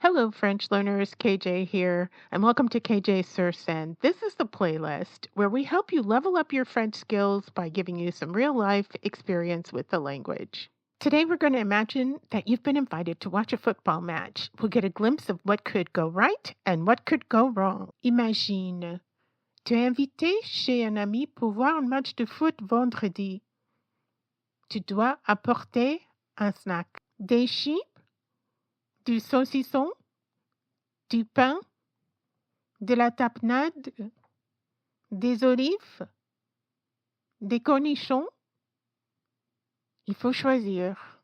Hello, French learners. KJ here, and welcome to KJ Sur Scène. This is the playlist where we help you level up your French skills by giving you some real life experience with the language. Today, we're going to imagine that you've been invited to watch a football match. We'll get a glimpse of what could go right and what could go wrong. Imagine, tu es invité chez un ami pour voir un match de foot vendredi. Tu dois apporter un snack. Des chips, du saucisson, du pain, de la tapenade, des olives, des cornichons. Il faut choisir.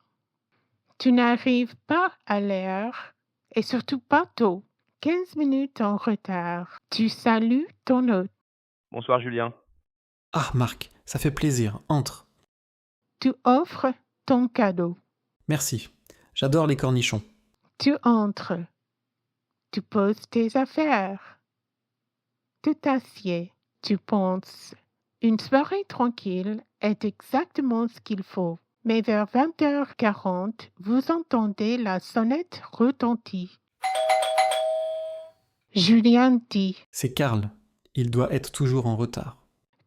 Tu n'arrives pas à l'heure et surtout pas tôt. 15 minutes en retard. Tu salues ton hôte. Bonsoir Julien. Ah, Marc, ça fait plaisir. Entre. Tu offres ton cadeau. Merci. J'adore les cornichons. Tu entres. Tu poses tes affaires. Tu t'assieds. Tu penses. Une soirée tranquille est exactement ce qu'il faut. Mais vers 20h40, vous entendez la sonnette retentir. Julien dit. C'est Karl. Il doit être toujours en retard.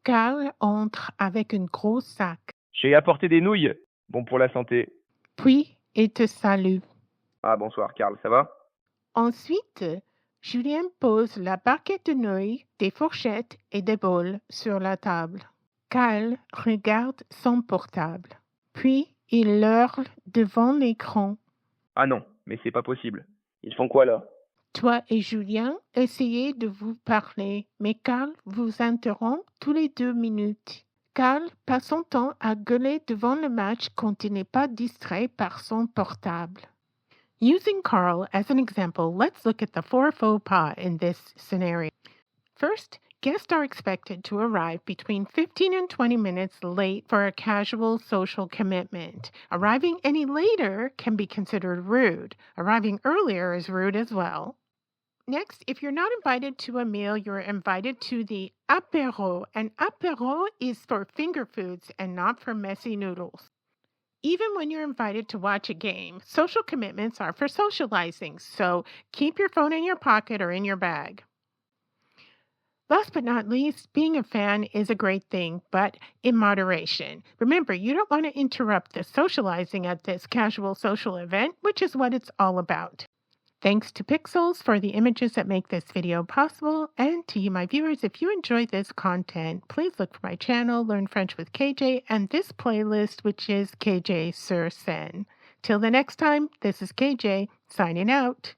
Karl entre avec un gros sac. J'ai apporté des nouilles. Bon pour la santé. Puis il te salue. Ah bonsoir Karl, ça va? Ensuite, Julien pose la barquette de nouilles, des fourchettes et des bols sur la table. Karl regarde son portable. Puis il hurle devant l'écran. Ah non, mais c'est pas possible. Ils font quoi là? Toi et Julien essayez de vous parler, mais Karl vous interrompt tous les 2 minutes. Karl passe son temps à gueuler devant le match quand il n'est pas distrait par son portable. Using Karl as an example, let's look at the 4 faux pas in this scenario. First, guests are expected to arrive between 15 and 20 minutes late for a casual social commitment. Arriving any later can be considered rude. Arriving earlier is rude as well. Next, if you're not invited to a meal, you're invited to the apéro. And apéro is for finger foods and not for messy noodles. Even when you're invited to watch a game, social commitments are for socializing, so keep your phone in your pocket or in your bag. Last but not least, being a fan is a great thing, but in moderation. Remember, you don't want to interrupt the socializing at this casual social event, which is what it's all about. Thanks to Pixels for the images that make this video possible, and to you, my viewers, if you enjoy this content, please look for my channel, Learn French with KJ, and this playlist, which is KJ Sur Scène. Till the next time, this is KJ, signing out.